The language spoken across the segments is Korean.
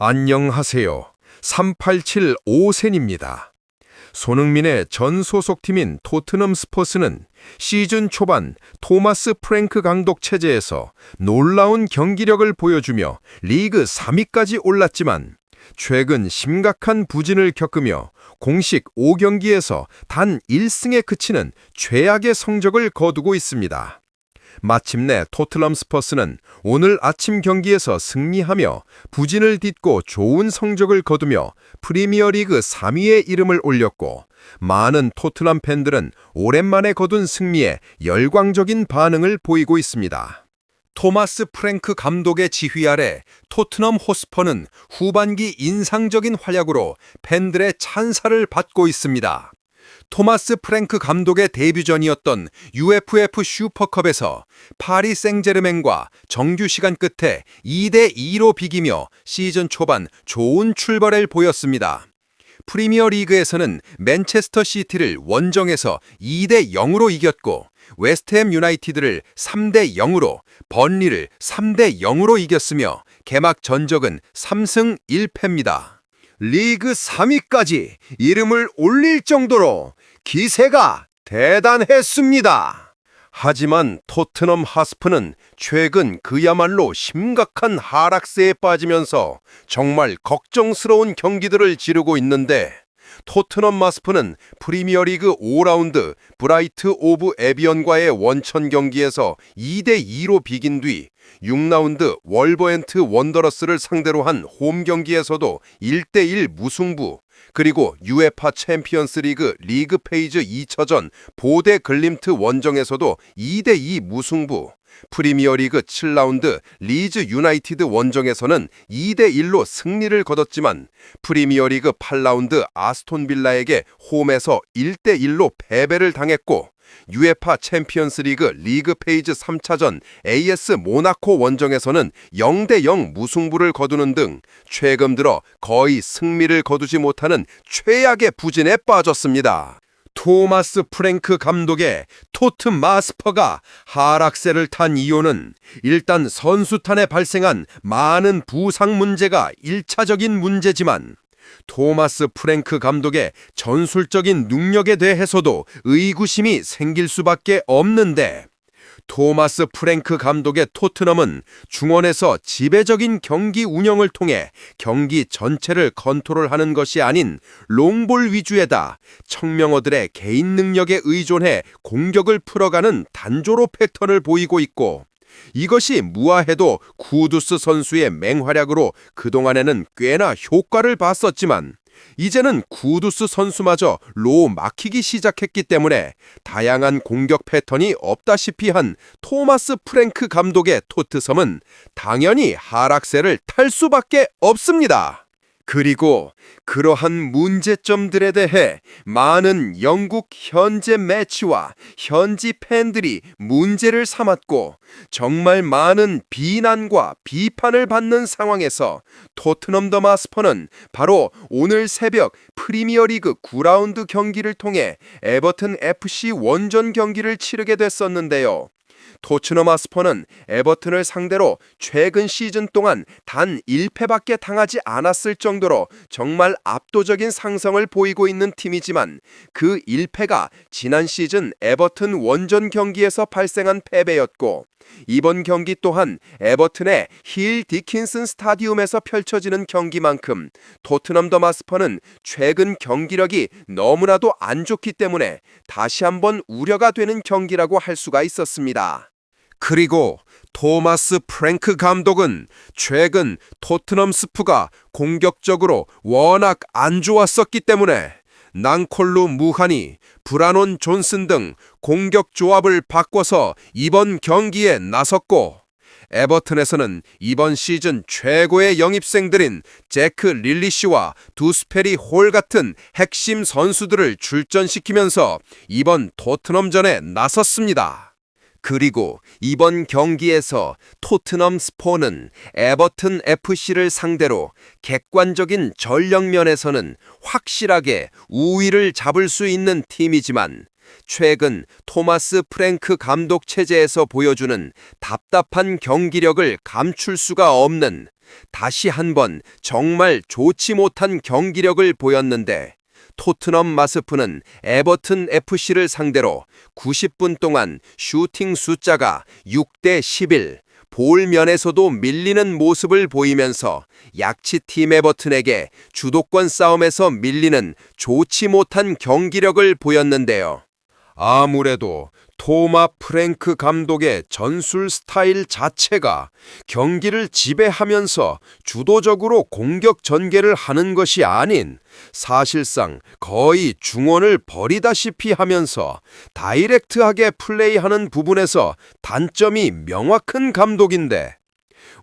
안녕하세요. 3875센입니다. 손흥민의 전 소속팀인 토트넘 스퍼스는 시즌 초반 토마스 프랭크 감독 체제에서 놀라운 경기력을 보여주며 리그 3위까지 올랐지만 최근 심각한 부진을 겪으며 공식 5경기에서 단 1승에 그치는 최악의 성적을 거두고 있습니다. 마침내 토트넘 스퍼스는 오늘 아침 경기에서 승리하며 부진을 딛고 좋은 성적을 거두며 프리미어리그 3위에 이름을 올렸고, 많은 토트넘 팬들은 오랜만에 거둔 승리에 열광적인 반응을 보이고 있습니다. 토마스 프랭크 감독의 지휘 아래 토트넘 호스퍼는 후반기 인상적인 활약으로 팬들의 찬사를 받고 있습니다. 토마스 프랭크 감독의 데뷔전이었던 UFF 슈퍼컵에서 파리 생제르맹과 정규 시간 끝에 2대2로 비기며 시즌 초반 좋은 출발을 보였습니다. 프리미어 리그에서는 맨체스터 시티를 원정에서 2대0으로 이겼고, 웨스트햄 유나이티드를 3대0으로, 번리를 3대0으로 이겼으며 개막 전적은 3승 1패입니다. 리그 3위까지 이름을 올릴 정도로 기세가 대단했습니다. 하지만 토트넘 하스프는 최근 그야말로 심각한 하락세에 빠지면서 정말 걱정스러운 경기들을 지르고 있는데, 토트넘 하스프는 프리미어리그 5라운드 브라이트 오브 에비언과의 원천 경기에서 2대2로 비긴 뒤 6라운드 월버햄튼 원더러스를 상대로 한 홈 경기에서도 1대1 무승부, 그리고 UEFA 챔피언스 리그 페이즈 2차전 보데 글림트 원정에서도 2대2 무승부, 프리미어리그 7라운드 리즈 유나이티드 원정에서는 2대1로 승리를 거뒀지만 프리미어리그 8라운드 아스톤 빌라에게 홈에서 1대1로 패배를 당했고, UEFA 챔피언스 리그 페이즈 3차전 AS 모나코 원정에서는 0대0 무승부를 거두는 등 최근 들어 거의 승리를 거두지 못하는 최악의 부진에 빠졌습니다. 토마스 프랭크 감독의 토트마스퍼가 하락세를 탄 이유는 일단 선수단에 발생한 많은 부상 문제가 1차적인 문제지만, 토마스 프랭크 감독의 전술적인 능력에 대해서도 의구심이 생길 수밖에 없는데, 토마스 프랭크 감독의 토트넘은 중원에서 지배적인 경기 운영을 통해 경기 전체를 컨트롤하는 것이 아닌 롱볼 위주에다 청명어들의 개인 능력에 의존해 공격을 풀어가는 단조로 패턴을 보이고 있고, 이것이 무아해도 쿠두스 선수의 맹활약으로 그동안에는 꽤나 효과를 봤었지만, 이제는 쿠두스 선수마저 로 막히기 시작했기 때문에 다양한 공격 패턴이 없다시피 한 토마스 프랭크 감독의 토트섬은 당연히 하락세를 탈 수밖에 없습니다. 그리고 그러한 문제점들에 대해 많은 영국 현재 매치와 현지 팬들이 문제를 삼았고, 정말 많은 비난과 비판을 받는 상황에서 토트넘 더 마스퍼는 바로 오늘 새벽 프리미어리그 9라운드 경기를 통해 에버튼 FC 원정 경기를 치르게 됐었는데요. 토트넘 하스퍼는 에버튼을 상대로 최근 시즌 동안 단 1패밖에 당하지 않았을 정도로 정말 압도적인 상성을 보이고 있는 팀이지만, 그 1패가 지난 시즌 에버튼 원정 경기에서 발생한 패배였고, 이번 경기 또한 에버튼의 힐 디킨슨 스타디움에서 펼쳐지는 경기만큼 토트넘 더 마스퍼는 최근 경기력이 너무나도 안 좋기 때문에 다시 한번 우려가 되는 경기라고 할 수가 있었습니다. 그리고 토마스 프랭크 감독은 최근 토트넘 스프가 공격적으로 워낙 안 좋았었기 때문에 낭콜루 무하니, 브라논 존슨 등 공격 조합을 바꿔서 이번 경기에 나섰고, 에버튼에서는 이번 시즌 최고의 영입생들인 제크 릴리시와 두스페리 홀 같은 핵심 선수들을 출전시키면서 이번 토트넘전에 나섰습니다. 그리고 이번 경기에서 토트넘 스포는 에버튼 FC를 상대로 객관적인 전력 면에서는 확실하게 우위를 잡을 수 있는 팀이지만, 최근 토마스 프랭크 감독 체제에서 보여주는 답답한 경기력을 감출 수가 없는 다시 한번 정말 좋지 못한 경기력을 보였는데 토트넘 마스프는 에버튼 FC를 상대로 90분 동안 슈팅 숫자가 6대 11, 볼 면에서도 밀리는 모습을 보이면서 약치팀 에버튼에게 주도권 싸움에서 밀리는 좋지 못한 경기력을 보였는데요. 아무래도 토마 프랭크 감독의 전술 스타일 자체가 경기를 지배하면서 주도적으로 공격 전개를 하는 것이 아닌 사실상 거의 중원을 버리다시피 하면서 다이렉트하게 플레이하는 부분에서 단점이 명확한 감독인데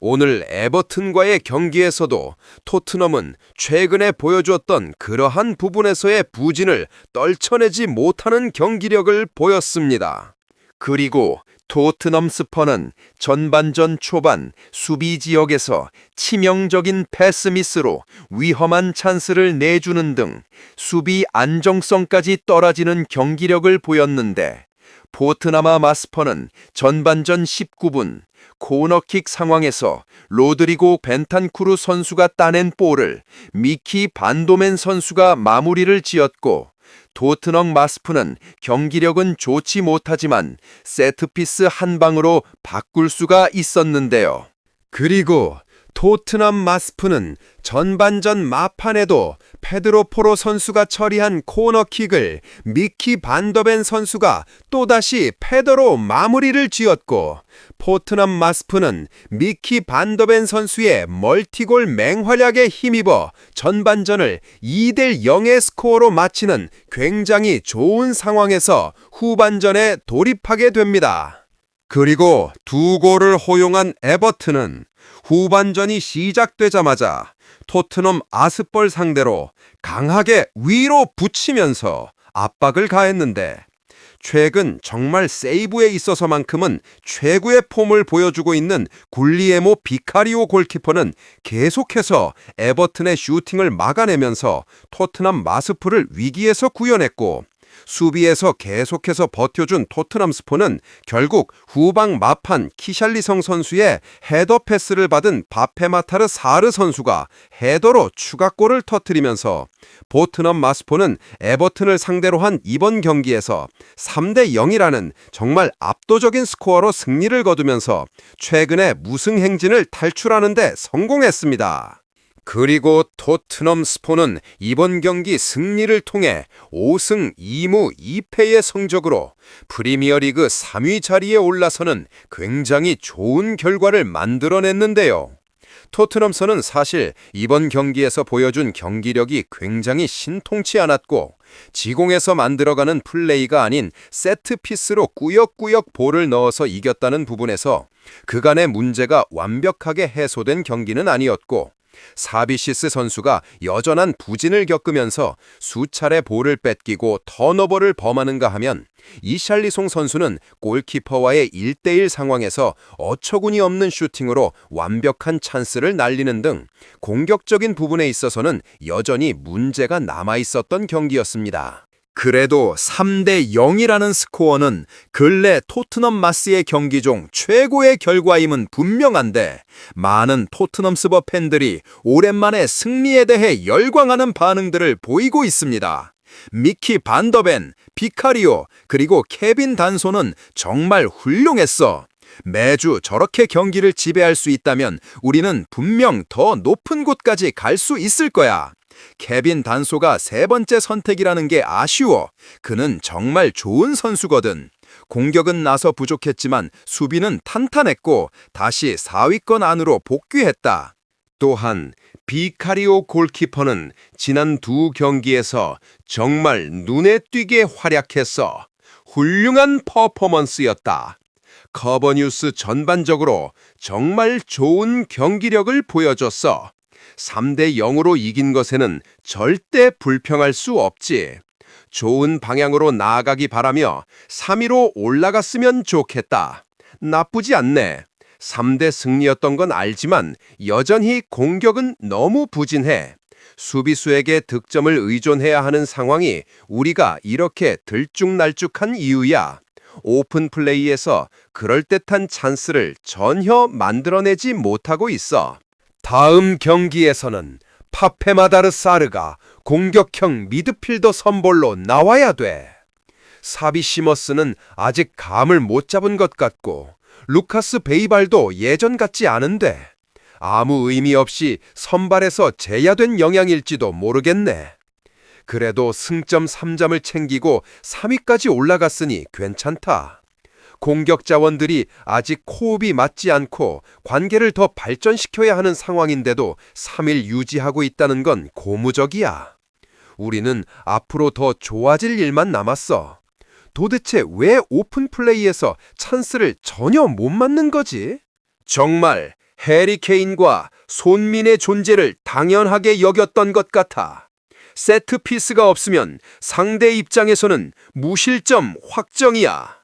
오늘 에버튼과의 경기에서도 토트넘은 최근에 보여주었던 그러한 부분에서의 부진을 떨쳐내지 못하는 경기력을 보였습니다. 그리고 토트넘 스퍼는 전반전 초반 수비 지역에서 치명적인 패스미스로 위험한 찬스를 내주는 등 수비 안정성까지 떨어지는 경기력을 보였는데 포트나마 마스퍼는 전반전 19분 코너킥 상황에서 로드리고 벤탄쿠르 선수가 따낸 볼을 미키 반도멘 선수가 마무리를 지었고 토트넘 마스프는 경기력은 좋지 못하지만 세트피스 한 방으로 바꿀 수가 있었는데요. 그리고 토트넘 마스프는 전반전 막판에도 페드로 포로 선수가 처리한 코너킥을 미키 반더벤 선수가 또다시 패더로 마무리를 지었고 토트넘 마스프는 미키 반더벤 선수의 멀티골 맹활약에 힘입어 전반전을 2대 0의 스코어로 마치는 굉장히 좋은 상황에서 후반전에 돌입하게 됩니다. 그리고 두 골을 허용한 에버튼은 후반전이 시작되자마자 토트넘 아스벌 상대로 강하게 위로 붙이면서 압박을 가했는데 최근 정말 세이브에 있어서만큼은 최고의 폼을 보여주고 있는 굴리에모 비카리오 골키퍼는 계속해서 에버튼의 슈팅을 막아내면서 토트넘 마스프를 위기에서 구해냈고 수비에서 계속해서 버텨준 토트넘 스포는 결국 후방 마판 키샬리성 선수의 헤더 패스를 받은 바페마타르 사르 선수가 헤더로 추가골을 터뜨리면서 토트넘 마스포는 에버튼을 상대로 한 이번 경기에서 3대 0이라는 정말 압도적인 스코어로 승리를 거두면서 최근의 무승 행진을 탈출하는 데 성공했습니다. 그리고 토트넘 스포는 이번 경기 승리를 통해 5승 2무 2패의 성적으로 프리미어리그 3위 자리에 올라서는 굉장히 좋은 결과를 만들어냈는데요. 토트넘선은 사실 이번 경기에서 보여준 경기력이 굉장히 신통치 않았고 지공에서 만들어가는 플레이가 아닌 세트피스로 꾸역꾸역 볼을 넣어서 이겼다는 부분에서 그간의 문제가 완벽하게 해소된 경기는 아니었고 사비시스 선수가 여전한 부진을 겪으면서 수차례 볼을 뺏기고 턴오버를 범하는가 하면 이샬리송 선수는 골키퍼와의 1대1 상황에서 어처구니 없는 슈팅으로 완벽한 찬스를 날리는 등 공격적인 부분에 있어서는 여전히 문제가 남아있었던 경기였습니다. 그래도 3대 0이라는 스코어는 근래 토트넘 마스의 경기 중 최고의 결과임은 분명한데 많은 토트넘 스버 팬들이 오랜만에 승리에 대해 열광하는 반응들을 보이고 있습니다. 미키 반더벤, 비카리오, 그리고 케빈 단소는 정말 훌륭했어. 매주 저렇게 경기를 지배할 수 있다면 우리는 분명 더 높은 곳까지 갈 수 있을 거야. 케빈 단소가 세 번째 선택이라는 게 아쉬워. 그는 정말 좋은 선수거든. 공격은 나서 부족했지만 수비는 탄탄했고 다시 4위권 안으로 복귀했다. 또한 비카리오 골키퍼는 지난 두 경기에서 정말 눈에 띄게 활약했어. 훌륭한 퍼포먼스였다. 커버뉴스 전반적으로 정말 좋은 경기력을 보여줬어. 3대 0으로 이긴 것에는 절대 불평할 수 없지. 좋은 방향으로 나아가기 바라며 3위로 올라갔으면 좋겠다. 나쁘지 않네. 3대 승리였던 건 알지만 여전히 공격은 너무 부진해. 수비수에게 득점을 의존해야 하는 상황이 우리가 이렇게 들쭉날쭉한 이유야. 오픈 플레이에서 그럴듯한 찬스를 전혀 만들어내지 못하고 있어. 다음 경기에서는 파페마다르 사르가 공격형 미드필더 선볼로 나와야 돼. 사비 시머스는 아직 감을 못 잡은 것 같고 루카스 베이발도 예전 같지 않은데 아무 의미 없이 선발에서 제야된 영향일지도 모르겠네. 그래도 승점 3점을 챙기고 3위까지 올라갔으니 괜찮다. 공격 자원들이 아직 호흡이 맞지 않고 관계를 더 발전시켜야 하는 상황인데도 3일 유지하고 있다는 건 고무적이야. 우리는 앞으로 더 좋아질 일만 남았어. 도대체 왜 오픈 플레이에서 찬스를 전혀 못 맞는 거지? 정말 해리 케인과 손민의 존재를 당연하게 여겼던 것 같아. 세트 피스가 없으면 상대 입장에서는 무실점 확정이야.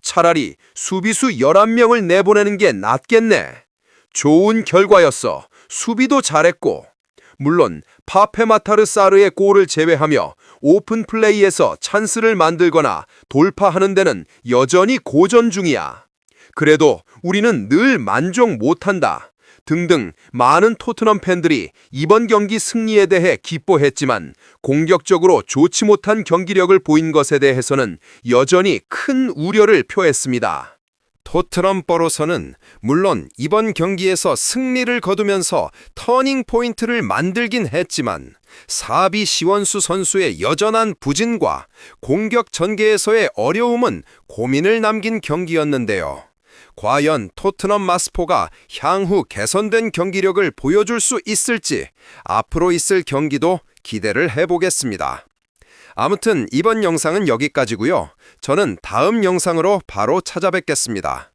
차라리 수비수 11명을 내보내는 게 낫겠네. 좋은 결과였어. 수비도 잘했고. 물론 파페마타르 사르의 골을 제외하며 오픈 플레이에서 찬스를 만들거나 돌파하는 데는 여전히 고전 중이야. 그래도 우리는 늘 만족 못한다. 등등 많은 토트넘 팬들이 이번 경기 승리에 대해 기뻐했지만 공격적으로 좋지 못한 경기력을 보인 것에 대해서는 여전히 큰 우려를 표했습니다. 토트넘버로서는 물론 이번 경기에서 승리를 거두면서 터닝 포인트를 만들긴 했지만 사비 시원수 선수의 여전한 부진과 공격 전개에서의 어려움은 고민을 남긴 경기였는데요. 과연 토트넘 마스포가 향후 개선된 경기력을 보여줄 수 있을지 앞으로 있을 경기도 기대를 해보겠습니다. 아무튼 이번 영상은 여기까지고요. 저는 다음 영상으로 바로 찾아뵙겠습니다.